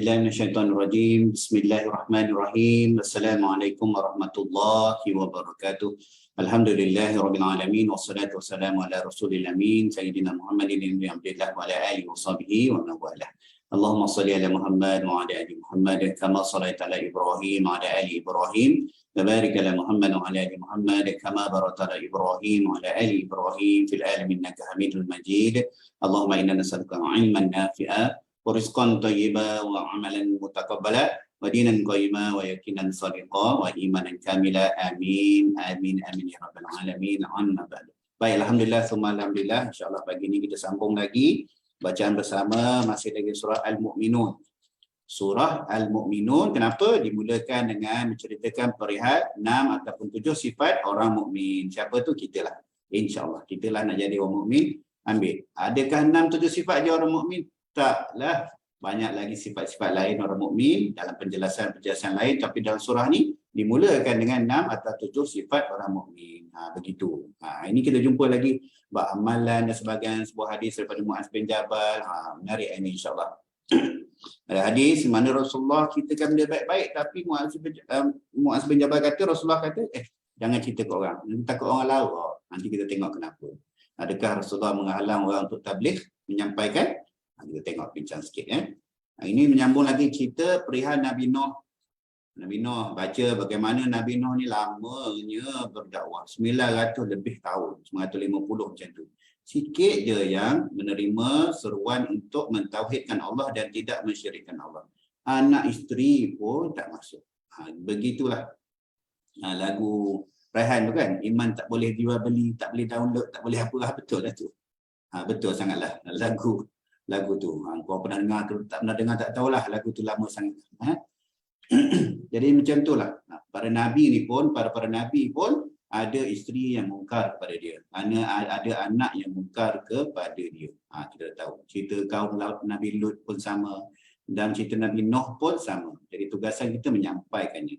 billahi minasyaitonir rajim. Bismillahirrahmanirrahim. Assalamualaikum warahmatullahi wabarakatuh. Alhamdulillahirabbil alamin wassalatu wassalamu ala rasulil amin sayyidina Muhammadin ibn Abdillah wa ala alihi washabihi wa man walah. Allahumma shalli ala Muhammad wa ala ali Muhammad kama shallaita ala Ibrahim wa ala ali Ibrahim wa barik ala Muhammad wa ala ali Muhammad kama barakta ala Ibrahim wa ala ali Ibrahim fil alamin innaka Hamidul Majid. Allahumma inna nas'aluka ilman nafi'a wa rizqan thayyiban wa amalan mutaqabbala wa dinan qayyima wa yaqinan sadiqa wa imanan kamila. Amin amin amin ya rabbal alamin. Amma ba'd. Baik, alhamdulillah summa alhamdulillah. Insya-Allah pagi ini kita sambung lagi bacaan bersama, masih lagi surah Al-Mu'minun. Surah Al-Mu'minun kenapa dimulakan dengan menceritakan perihal 6 ataupun 7 sifat orang mukmin. Siapa tu? Kitalah. Insya-Allah kitalah nak jadi orang mukmin. Ambil. Adakah 6 7 sifat je orang mukmin? Taklah. Banyak lagi sifat-sifat lain orang mukmin dalam penjelasan lain, tapi dalam surah ni dimulakan dengan 6 atau 7 sifat orang mukmin. Begitu. Ini kita jumpa lagi bab amalan dan sebagainya, sebuah hadis daripada Muaz bin Jabal. Menarik ini insya-Allah. Ada hadis mana Rasulullah ceritakan benda baik-baik, tapi Muaz bin Jabal kata, Rasulullah kata, jangan cerita ke orang. Takut orang lawa. Nanti kita tengok kenapa. Adakah Rasulullah menghalang orang untuk tabligh menyampaikan? Kita tengok bincang sikit Ini menyambung lagi cerita perihal Nabi Nuh. Nabi Nuh, baca bagaimana Nabi Nuh ni lamanya berdakwah 900 lebih tahun, 950 macam tu. Sikit je yang menerima seruan untuk mentauhidkan Allah dan tidak mensyirikkan Allah. Anak isteri pun tak masuk. Begitulah lagu Raihan tu kan, iman tak boleh jual beli, tak boleh download, tak boleh apa, betul lah tu. Betul sangatlah lagu tu. Kau pernah dengar ke tak pernah dengar tak tahulah, lagu tu lama sangat. Jadi macam itulah. Para nabi ni pun, para nabi pun ada isteri yang mungkar kepada dia. Ada anak yang mungkar kepada dia. Kita tahu. Cerita kaum Nabi Lut pun sama, dan cerita Nabi Nuh pun sama. Jadi tugasan kita menyampaikannya.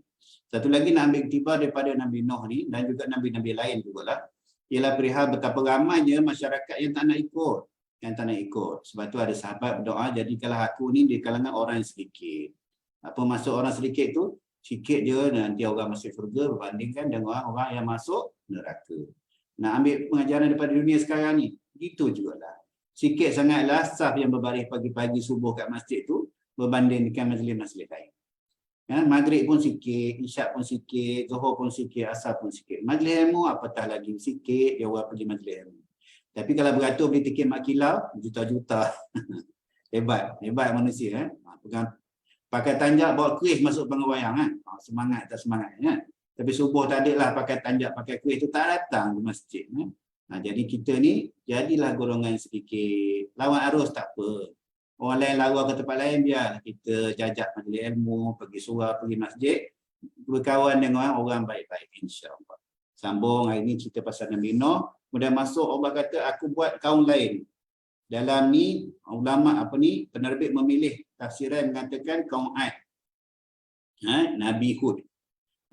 Satu lagi nak ambil iktibar daripada Nabi Nuh ni dan juga nabi-nabi lain jugalah, ialah perihal betapa ramainya masyarakat yang tak nak ikut. Sebab tu ada sahabat berdoa, jadikanlah aku ni di kalangan orang yang sedikit. Apa maksud orang sedikit tu? Sikit je nanti orang masuk syurga berbandingkan dengan orang-orang yang masuk neraka. Nak ambil pengajaran daripada dunia sekarang ni, gitu jugalah. Sikit sangatlah saf yang berbaris pagi-pagi subuh kat masjid tu berbandingkan majlis-majlis lain. Maghrib pun sikit, isyak pun sikit, zuhur pun sikit, asar pun sikit. Majlis ilmu apatah lagi sikit dia orang pergi majlis ilmu. Tapi kalau beratur beli tiket mak kilau, juta-juta. Hebat manusia. Pegang pakai tanjak bawa kuih masuk pengawayang semangat tak semangat Tapi subuh tak ada lah pakai tanjak pakai kuih tu tak datang ke masjid Jadi kita ni jadilah golongan sedikit, lawan arus tak apa. Orang lain lawa ke tempat lain, biar kita jajak majlis ilmu, pergi surau, pergi masjid, berkawan dengan orang baik-baik insya-Allah. Sambung hari ni cerita pasal Nabi Nuh. Kemudian masuk Allah kata aku buat kaum lain. Dalam ni ulama penerbit memilih tafsiran mengatakan kaum Ad, Nabi Hud.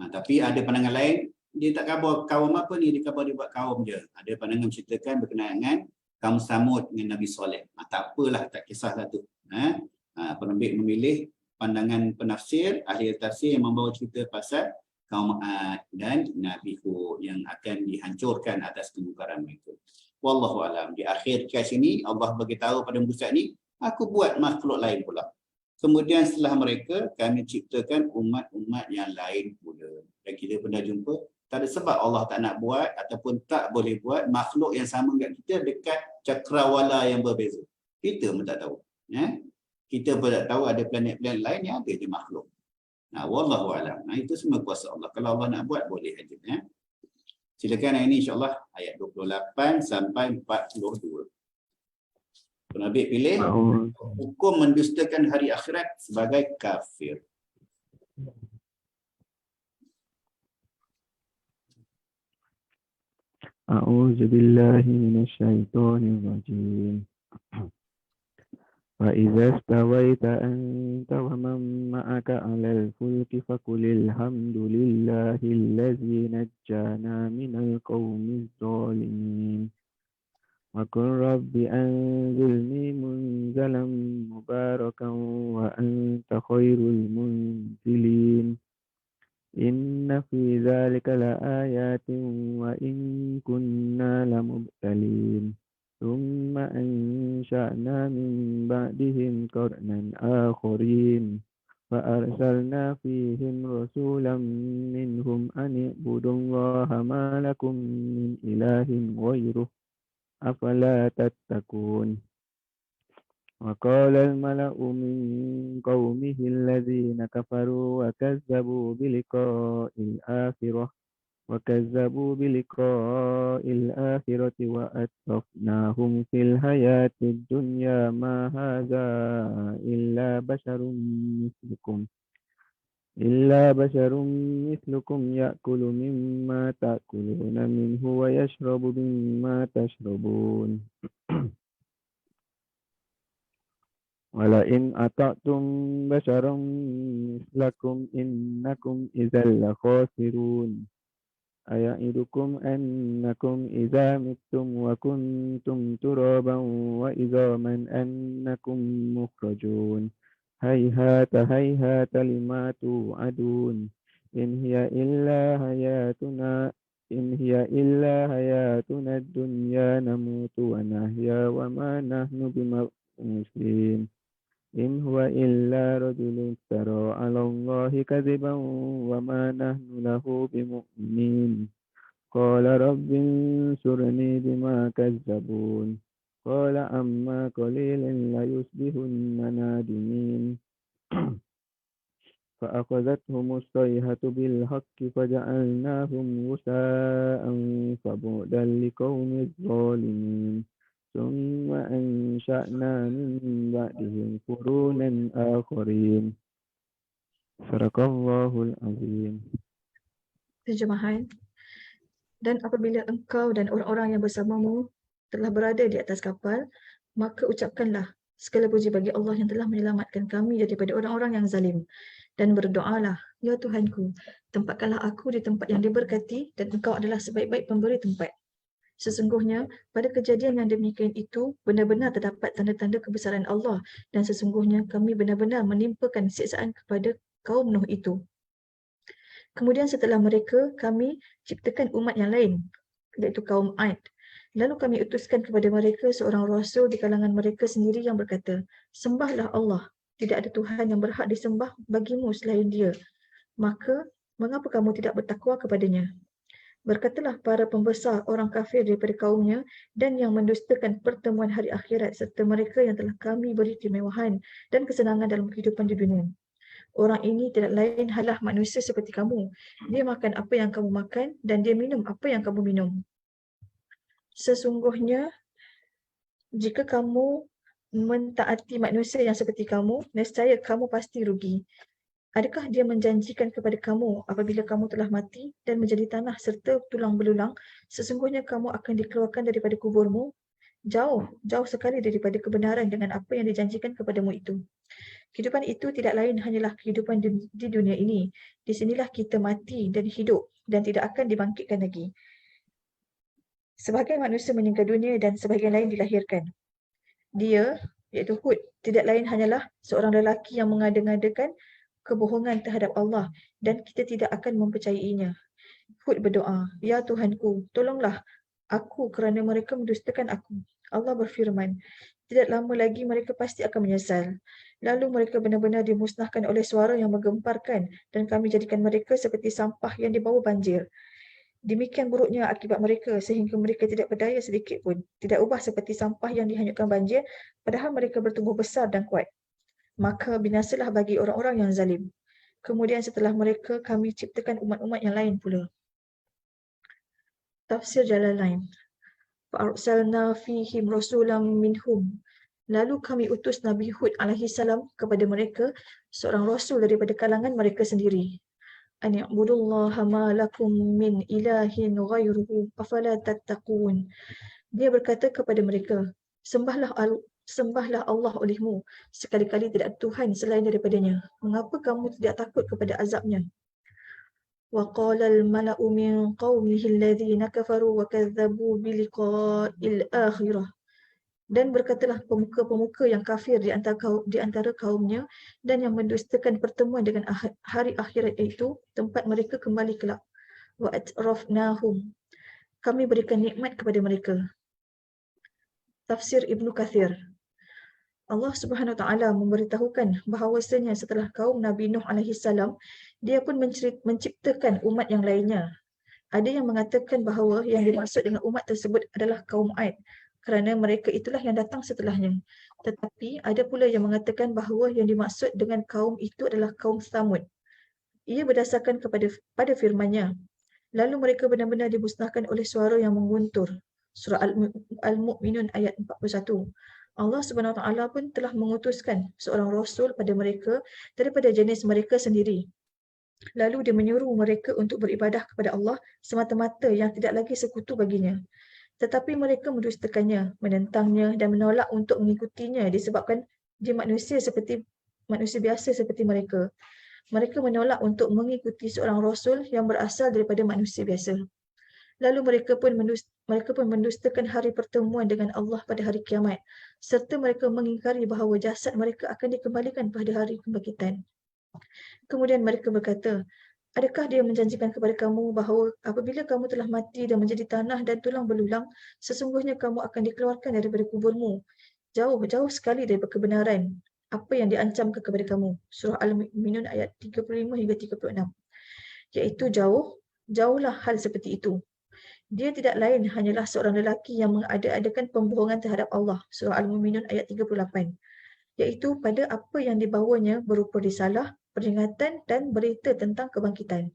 Tapi ada pandangan lain, dia tak khabar kaum apa ni, dia khabar dia buat kaum je. Ada pandangan menceritakan berkenaan dengan kaum Samud dengan Nabi Soleh. Tak apalah, tak kisahlah tu. Penerbit memilih pandangan penafsir, ahli tafsir yang membawa cerita pasal kaum Ad dan Nabi Hud yang akan dihancurkan atas kemungkaran mereka. Wallahu alam. Di akhir kes ini Allah beritahu pada musa ni, aku buat makhluk lain pula. Kemudian setelah mereka kami ciptakan umat-umat yang lain pula. Dan kita pernah jumpa, tak ada sebab Allah tak nak buat ataupun tak boleh buat makhluk yang sama dengan kita dekat cakrawala yang berbeza. Kita pun tak tahu. Kita pun tak tahu ada planet-planet lain yang ada je makhluk. Wallahu alam. Itu semua kuasa Allah. Kalau Allah nak buat, boleh aja. Silakan hari ini insya-Allah ayat 28 sampai 42. Penerbit pilih hukum mendustakan hari akhirat sebagai kafir. A'udzu billahi minasyaitonir rajim. فإذا استويت أنت ومن معك على الفلك فقل الحمد لله الذي نجانا من القوم الظالمين وقل رب أنزلني منزلا مباركا وأنت خير المنزلين إن في ذلك لآيات وإن كنا لمبتلين ثم أنشأنا من بعدهم قرنا آخرين فأرسلنا فيهم رسولا منهم أن اعبدوا الله ما لكم من إله غيره أفلا تتقون وقال الملأ من قومه الذين كفروا وكذبوا بلقاء الآخرة وأترفناهم في الحياة الدنيا ما هذا إلا بشر مثلكم يأكل مما تأكلون منه ويشرب مما تشربون ولئن أطعتم بشرا مثلكم إنكم إذا لخاسرون أيعدكم أنكم إذا متم وكنتم ترابا وعظاما أنكم مخرجون هيهات هيهات لما توعدون إن هي إلا حياتنا الدنيا نموت ونحيا وما نحن بمبعوثين إن هو إلا رجل افترى على الله كذبا وما نحن له بمؤمنين قال رب انصرني بما كذبون قال أما قليل ليصبحن نادمين فأخذتهم الصيحة بالحق فجعلناهم غثاء فبعدا لقوم الظالمين ثم أنشأنا من بعدهم قرونا آخرين صدق الله العظيم. Terjemahan. Dan apabila engkau dan orang-orang yang bersamamu telah berada di atas kapal, maka ucapkanlah, segala puji bagi Allah yang telah menyelamatkan kami daripada orang-orang yang zalim. Dan berdoalah, ya Tuhanku, tempatkanlah aku di tempat yang diberkati dan engkau adalah sebaik-baik pemberi tempat. Sesungguhnya, pada kejadian yang demikian itu, benar-benar terdapat tanda-tanda kebesaran Allah dan sesungguhnya kami benar-benar menimpakan siksaan kepada kaum Nuh itu. Kemudian setelah mereka, kami ciptakan umat yang lain, iaitu kaum Ad. Lalu kami utuskan kepada mereka seorang rasul di kalangan mereka sendiri yang berkata, sembahlah Allah, tidak ada Tuhan yang berhak disembah bagimu selain Dia. Maka, mengapa kamu tidak bertakwa kepadanya? Berkatalah para pembesar orang kafir daripada kaumnya dan yang mendustakan pertemuan hari akhirat serta mereka yang telah kami beri kemewahan dan kesenangan dalam kehidupan di dunia. Orang ini tidak lain hanyalah manusia seperti kamu. Dia makan apa yang kamu makan dan dia minum apa yang kamu minum. Sesungguhnya, jika kamu mentaati manusia yang seperti kamu, nescaya kamu pasti rugi. Adakah dia menjanjikan kepada kamu apabila kamu telah mati dan menjadi tanah serta tulang belulang, sesungguhnya kamu akan dikeluarkan daripada kuburmu? Jauh sekali daripada kebenaran dengan apa yang dijanjikan kepadamu itu. Kehidupan itu tidak lain hanyalah kehidupan di dunia ini. Di sinilah kita mati dan hidup dan tidak akan dibangkitkan lagi. Sebahagian manusia meninggal dunia dan sebahagian lain dilahirkan. Dia, iaitu Hud, tidak lain hanyalah seorang lelaki yang mengada-ngadakan kebohongan terhadap Allah dan kita tidak akan mempercayainya. Hud berdoa, ya Tuhanku, tolonglah aku kerana mereka mendustakan aku. Allah berfirman, tidak lama lagi mereka pasti akan menyesal. Lalu mereka benar-benar dimusnahkan oleh suara yang menggemparkan dan kami jadikan mereka seperti sampah yang dibawa banjir. Demikian buruknya akibat mereka sehingga mereka tidak berdaya sedikit pun. Tidak ubah seperti sampah yang dihanyutkan banjir padahal mereka bertumbuh besar dan kuat. Maka binasalah bagi orang-orang yang zalim. Kemudian setelah mereka kami ciptakan umat-umat yang lain pula. Tafsir Jalalain. Fa'arsalna fihim rasulam minhum. Lalu kami utus Nabi Hud alaihi salam kepada mereka seorang rasul daripada kalangan mereka sendiri. An ya'budullaha ma lakum min ilahin ghairuhu afala tattaqun. Dia berkata kepada mereka, sembahlah Allah olehmu, sekali-kali tidak ada Tuhan selain daripadanya. Mengapa kamu tidak takut kepada azabnya? وقال الملأ من قومه الذين كفروا وكذبوا بلقاء الآخرة. Dan berkatalah pemuka-pemuka yang kafir di antara kaumnya dan yang mendustakan pertemuan dengan hari akhirat itu, tempat mereka kembali kelak. Wa atrafnahum. Kami berikan nikmat kepada mereka. Tafsir Ibnu Kathir. Allah Subhanahu Wa Taala memberitahukan bahawasanya setelah kaum Nabi Nuh alaihi salam, dia pun menciptakan umat yang lainnya. Ada yang mengatakan bahawa yang dimaksud dengan umat tersebut adalah kaum Ad, kerana mereka itulah yang datang setelahnya. Tetapi ada pula yang mengatakan bahawa yang dimaksud dengan kaum itu adalah kaum Thamud. Ia berdasarkan pada firman-Nya. Lalu mereka benar-benar dimusnahkan oleh suara yang mengguntur. Surah Al-Mu'minun ayat 41. Allah Subhanahu Wa Taala pun telah mengutuskan seorang rasul pada mereka daripada jenis mereka sendiri. Lalu dia menyuruh mereka untuk beribadah kepada Allah semata-mata yang tidak lagi sekutu baginya. Tetapi mereka mendustakannya, menentangnya dan menolak untuk mengikutinya disebabkan dia manusia biasa seperti mereka. Mereka menolak untuk mengikuti seorang rasul yang berasal daripada manusia biasa. Lalu mereka pun mendustakan hari pertemuan dengan Allah pada hari kiamat, serta mereka mengingkari bahawa jasad mereka akan dikembalikan pada hari kebangkitan. Kemudian mereka berkata, adakah dia menjanjikan kepada kamu bahawa apabila kamu telah mati dan menjadi tanah dan tulang belulang, sesungguhnya kamu akan dikeluarkan daripada kuburmu, jauh-jauh sekali daripada kebenaran, apa yang diancamkan kepada kamu. Surah Al-Mu'minun ayat 35 hingga 36. Iaitu jauhlah hal seperti itu. Dia tidak lain hanyalah seorang lelaki yang mengada-adakan pembohongan terhadap Allah. Surah Al-Mu'minun ayat 38. Iaitu pada apa yang dibawanya berupa risalah, peringatan dan berita tentang kebangkitan.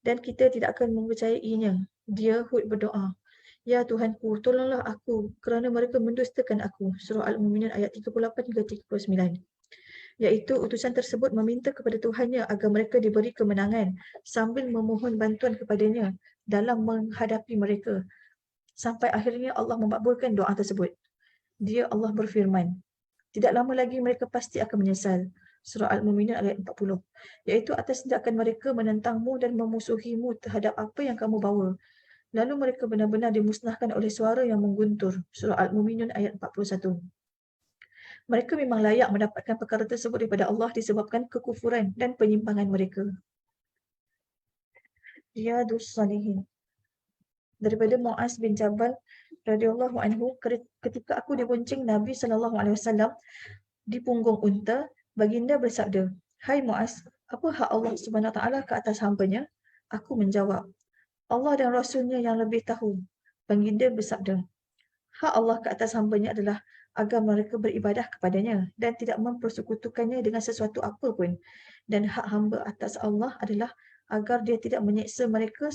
Dan kita tidak akan mempercayainya. Dia Hud berdoa, ya Tuhanku, tolonglah aku kerana mereka mendustakan aku. Surah Al-Mu'minun ayat 38 hingga 39. Iaitu utusan tersebut meminta kepada Tuhannya agar mereka diberi kemenangan sambil memohon bantuan kepadanya dalam menghadapi mereka. Sampai akhirnya Allah memakbulkan doa tersebut. Dia Allah berfirman, tidak lama lagi mereka pasti akan menyesal. Surah Al-Mu'minun ayat 40. Iaitu atas tindakan mereka menentangmu dan memusuhimu terhadap apa yang kamu bawa. Lalu mereka benar-benar dimusnahkan oleh suara yang mengguntur. Surah Al-Mu'minun ayat 41. Mereka memang layak mendapatkan perkara tersebut daripada Allah disebabkan kekufuran dan penyimpangan mereka. Riyadhus Salihin. Daripada Muaz bin Jabal radhiyallahu anhu, ketika aku dibonceng Nabi SAW di punggung unta, baginda bersabda, hai Muaz, apa hak Allah Subhanahu Wa Taala ke atas hamba-Nya? Aku menjawab, Allah dan Rasulnya yang lebih tahu. Baginda bersabda, hak Allah ke atas hamba-Nya adalah agar mereka beribadah kepadanya dan tidak mempersekutukannya dengan sesuatu apa pun. Dan hak hamba atas Allah adalah agar dia tidak menyeksa mereka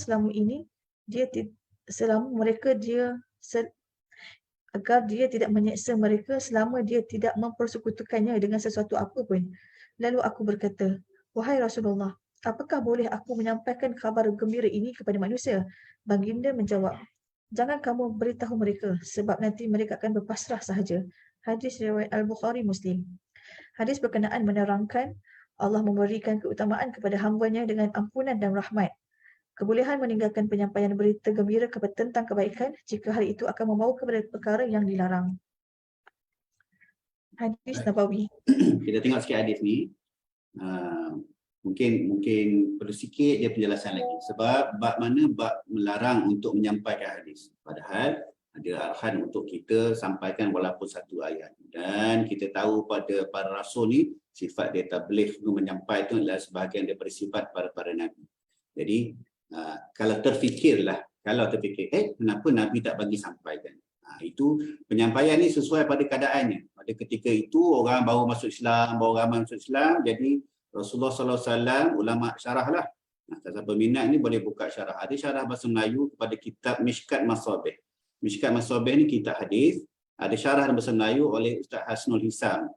agar dia tidak menyeksa mereka selama dia tidak mempersekutukannya dengan sesuatu apa pun. Lalu aku berkata, wahai Rasulullah, apakah boleh aku menyampaikan khabar gembira ini kepada manusia? Baginda menjawab, jangan kamu beritahu mereka sebab nanti mereka akan berpasrah sahaja. Hadis riwayat Al-Bukhari Muslim. Hadis berkenaan menerangkan Allah memberikan keutamaan kepada hamba-Nya dengan ampunan dan rahmat. Kebolehan meninggalkan penyampaian berita gembira tentang kebaikan jika hal itu akan membawa kepada perkara yang dilarang. Hadis Nabawi. Kita tengok sikit hadis ni. Mungkin perlu sikit dia penjelasan lagi. Sebab bab mana bab melarang untuk menyampaikan hadis. Padahal ada arahan untuk kita sampaikan walaupun satu ayat. Dan kita tahu pada para rasul ni sifat dia tabligh menyampaikan itu adalah sebahagian daripada sifat para nabi. Jadi kalau terfikir kenapa Nabi tak bagi sampaikan. Itu penyampaian ni sesuai pada keadaannya. Pada ketika itu orang baru masuk Islam, jadi Rasulullah SAW ulama syarah lah. Siapa minat ni boleh buka syarah. Ada syarah bahasa Melayu kepada kitab Mishkat Masabih. Mishkat Masabih ni kitab hadis. Ada syarah bahasa Melayu oleh Ustaz Hasnul Hisam,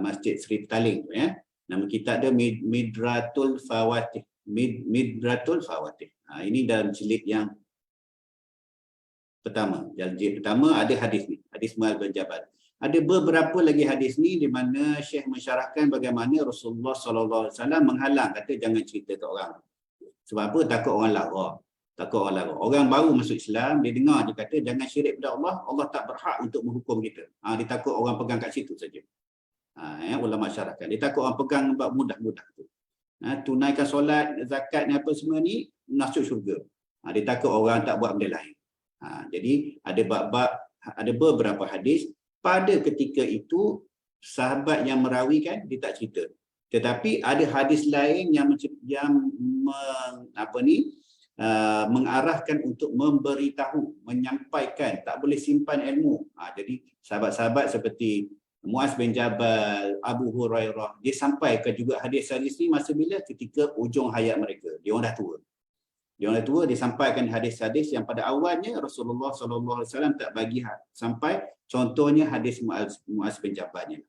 Masjid Seri Petaling. Ya. Nama kitab dia Midratul Fawatih. Midratul Fawatih. Ini dalam jilid yang pertama. Dalam jilid pertama ada hadis ni. Hadis Muaz bin Jabal. Ada beberapa lagi hadis ni di mana Syekh mensyarahkan bagaimana Rasulullah SAW menghalang, kata jangan cerita ke orang. Sebab apa? Takut orang lara. Takut orang lara. Orang baru masuk Islam, dia dengar dia kata jangan syirik pada Allah, Allah tak berhak untuk menghukum kita. Dia takut orang pegang kat situ saja. Ulama masyarakat. Dia takut orang pegang mudah-mudah tu. Tunaikan solat, zakat ni apa semua ni masuk syurga. Dia takut orang tak buat benda lain. Jadi ada beberapa hadis pada ketika itu sahabat yang merawikan dia tak cerita. Tetapi ada hadis lain yang mengarahkan untuk memberitahu, menyampaikan, tak boleh simpan ilmu. Jadi sahabat-sahabat seperti Muaz bin Jabal, Abu Hurairah, dia sampaikan juga hadis-hadis ni masa bila? Ketika ujung hayat mereka. Dia orang dah tua. Dia sampaikan hadis-hadis yang pada awalnya Rasulullah SAW tak bagi sampai. Contohnya hadis Muaz bin Jabal ni.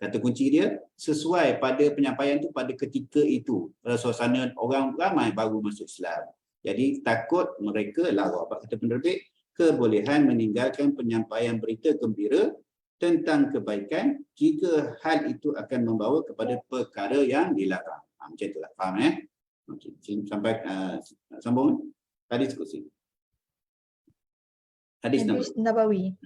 Kata kunci dia, sesuai pada penyampaian tu pada ketika itu. Pada suasana orang ramai baru masuk Islam. Jadi takut mereka lara. Kata penerbit, kebolehan meninggalkan penyampaian berita gembira tentang kebaikan jika hal itu akan membawa kepada perkara yang dilarang. Macam itulah, faham Okay. Sampai sambung hadis kursi. Hadis Nabawi.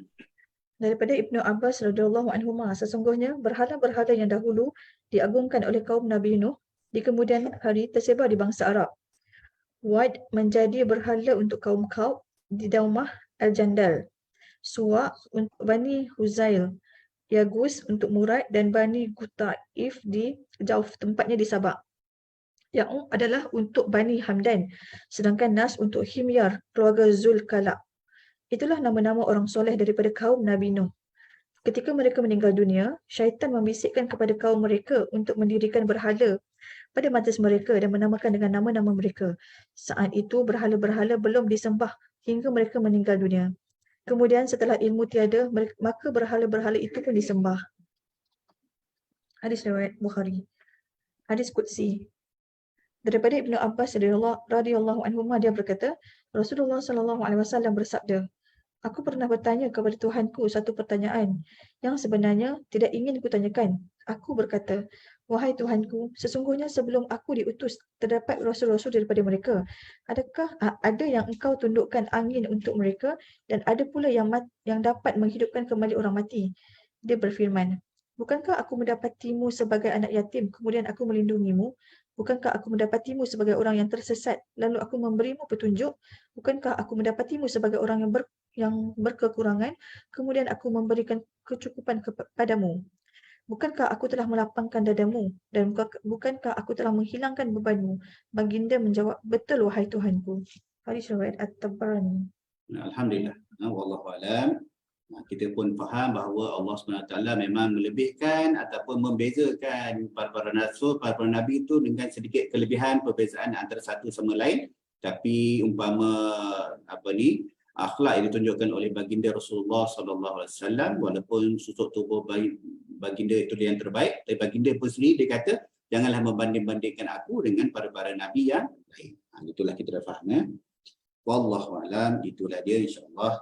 Daripada Ibnu Abbas radhiyallahu anhuma, sesungguhnya berhala-berhala yang dahulu diagungkan oleh kaum Nabi Nuh di kemudian hari tersebar di bangsa Arab. Wad menjadi berhala untuk kaum Qaub di Daumah Al-Jandal. Suwa untuk Bani Huzail, Yagus untuk Murad dan Bani Gutaif di Jauf, tempatnya di Sabak. Ya'um adalah untuk Bani Hamdan, sedangkan Nas untuk Himyar, keluarga Zulkala. Itulah nama-nama orang soleh daripada kaum Nabi Nuh. Ketika mereka meninggal dunia, syaitan membisikkan kepada kaum mereka untuk mendirikan berhala pada majlis mereka dan menamakan dengan nama-nama mereka. Saat itu berhala-berhala belum disembah hingga mereka meninggal dunia. Kemudian setelah ilmu tiada, maka berhala-berhala itu pun disembah. Hadis riwayat Bukhari. Hadis Qudsi. Daripada Ibnu Abbas radhiyallahu anhu, dia berkata, Rasulullah SAW bersabda, aku pernah bertanya kepada Tuhanku satu pertanyaan yang sebenarnya tidak ingin kutanyakan. Aku berkata, wahai Tuhanku, sesungguhnya sebelum aku diutus, terdapat rasul-rasul daripada mereka. Adakah ada yang engkau tundukkan angin untuk mereka dan ada pula yang dapat menghidupkan kembali orang mati? Dia berfirman, bukankah aku mendapatimu sebagai anak yatim, kemudian aku melindungimu? Bukankah aku mendapatimu sebagai orang yang tersesat, lalu aku memberimu petunjuk? Bukankah aku mendapatimu sebagai orang yang berkekurangan, kemudian aku memberikan kecukupan kepadamu? Bukankah aku telah melapangkan dadamu, dan bukankah aku telah menghilangkan bebanmu? Baginda menjawab, betul wahai Tuhanku. Hadis riwayat At-Tabarani. Alhamdulillah. Wallahu a'lam. Kita pun faham bahawa Allah SWT memang melebihkan ataupun membezakan para rasul, para nabi itu dengan sedikit kelebihan perbezaan antara satu sama lain. Tapi umpama akhlak yang ditunjukkan oleh baginda Rasulullah SAW, walaupun susuk tubuh baginda itu yang terbaik, tapi baginda pun sendiri dia kata janganlah membanding-bandingkan aku dengan para nabi yang lain. Itulah kita dah faham. Wallahu a'lam. Itulah dia, insya-Allah.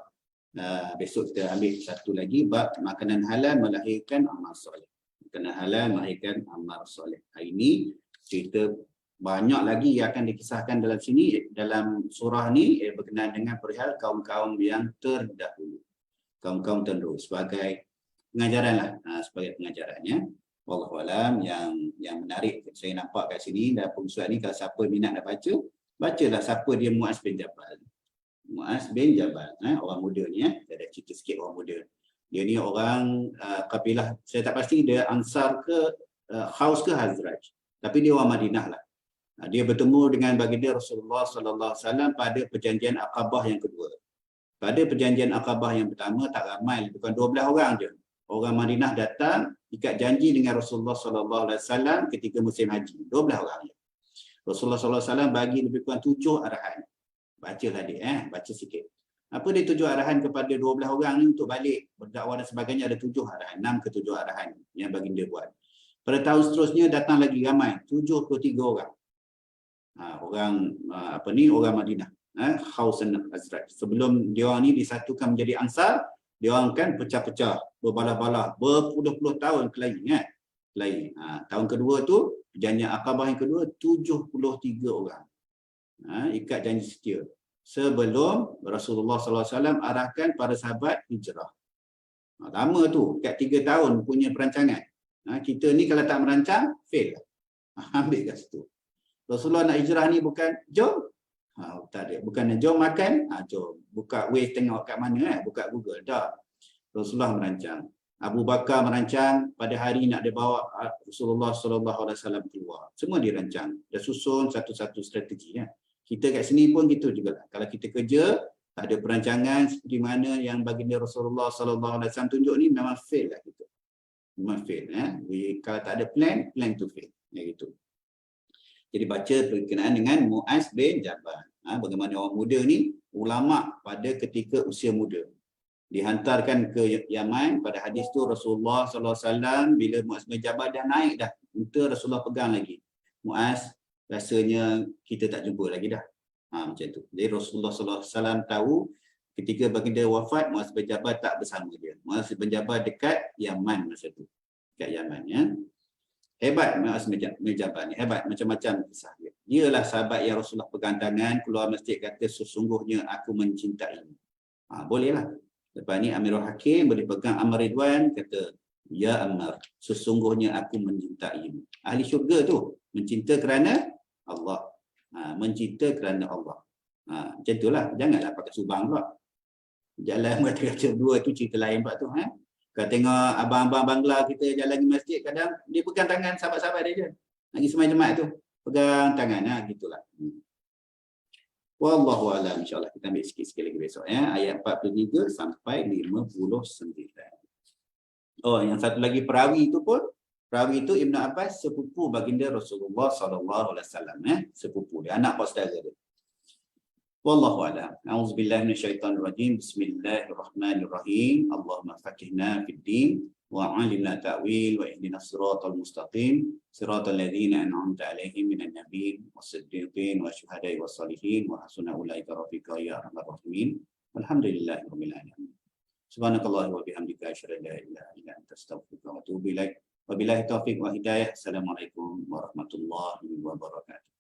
Besok kita ambil satu lagi bab makanan halal melahirkan amal soleh. Makanan halal melahirkan amal soleh. Hari ini cerita banyak lagi yang akan dikisahkan dalam sini, dalam surah ni berkenaan dengan perihal kaum-kaum yang terdahulu. Kaum-kaum terdahulu sebagai pengajaran lah, sebagai pengajarannya. Wallahualam, yang menarik saya nampak kat sini dalam pengusuhan ni, kalau siapa minat nak baca, bacalah siapa dia Muaz bin Jabal. Muaz bin Jabal, orang muda ni, saya ada cerita sikit orang muda. Dia ni orang kabilah, saya tak pasti dia Ansar ke Khaus ke Hazraj, tapi dia orang Madinah lah. Dia bertemu dengan baginda Rasulullah SAW pada perjanjian Aqabah yang kedua. Pada perjanjian Aqabah yang pertama tak ramai, bukan 12 orang je. Orang Madinah datang ikat janji dengan Rasulullah SAW ketika musim haji, 12 orang je. Rasulullah SAW bagi lebih kurang 7 arahan. Bacalah dia, baca sikit. Apa dia 7 arahan kepada 12 orang ni untuk balik berdakwah dan sebagainya? Ada 7 arahan, 6 ke 7 arahan yang baginda buat. Pada tahun seterusnya datang lagi ramai, 73 orang. Orang Madinah, Khaus dan Hazraj. Sebelum dia orang ni disatukan menjadi Ansar, dia orang kan pecah-pecah, berbalah-balah, berpuluh-puluh tahun kelahi. Tahun kedua tu, perjanjian Aqabah yang kedua, 73 orang. Ikat janji setia. Sebelum Rasulullah SAW arahkan para sahabat hijrah. Lama tu, kat 3 tahun punya perancangan. Kita ni kalau tak merancang, fail. Ambil kat situ. Rasulullah nak hijrah ni bukan, jom. Tak ada. Bukan jom makan, jom. Buka Waze tengok kat mana, buka Google. Dah. Rasulullah merancang. Abu Bakar merancang pada hari nak dibawa Rasulullah SAW keluar. Semua dirancang. Dah susun satu-satu strategi. Kita kat sini pun gitu juga. Kalau kita kerja, tak ada perancangan seperti mana yang baginda Rasulullah SAW tunjuk ni, memang fail lah kita. Memang fail. Kalau tak ada plan to fail. Gitu. Jadi baca berkenaan dengan Mu'az bin Jabal. Bagaimana orang muda ni, ulama pada ketika usia muda. Dihantarkan ke Yaman. Pada hadis tu Rasulullah SAW bila Mu'az bin Jabal dah naik dah, unta Rasulullah pegang lagi. Mu'az, rasanya kita tak jumpa lagi dah. Macam tu. Jadi Rasulullah SAW tahu ketika baginda wafat, Mu'az bin Jabal tak bersama dia. Mu'az bin Jabal dekat Yaman masa tu. Dekat Yaman. Hebat Mu'az bin Jabal ni. Hebat, macam-macam kisah dia. Dialah sahabat yang Rasulullah pegang tangan, keluar masjid kata, sesungguhnya aku mencintaimu. Bolehlah. Lepas ni Amirul Hakim boleh pegang Amr Ridwan, kata, ya Ammar, sesungguhnya aku mencintaimu. Ahli syurga tu, mencinta kerana Allah. Mencinta kerana Allah. Macam itulah. Janganlah pakai subang pula. Jalan kata-kata dua tu cerita lain pula tu. Kalau tengok abang-abang Bangla kita jalan di masjid, kadang dia pegang tangan sahabat-sahabat dia je. Lagi semai jemaat tu. Pegang tangan. Gitulah. Wallahu a'lam. InsyaAllah kita ambil sikit-sikit lagi besok. Ayat 43 sampai 59. Yang satu lagi perawi itu pun, perawi itu Ibn Abbas, sepupu baginda Rasulullah SAW. Sepupu dia, anak saudara dia. Wallahu a'lam. A'udzubillahi minasyaitonirrajim. Bismillahirrahmanirrahim. Allahumma faqihna fid din wa 'allimna ta'wil wa ihdinas siratal mustaqim. Siratal ladzina an'amta 'alaihim minan nabiyyin was-siddiqin wasyuhada'i was-shalihin wa hasuna ulaika rafiqa ya arhamar rahimin. Walhamdulillahirabbil alamin. Subhanakallah wa bihamdika asyhadu an la ilaha illa anta astaghfiruka wa atubu ilaik. Wabillahi taufiq wa hidayah. Assalamualaikum warahmatullahi wabarakatuh.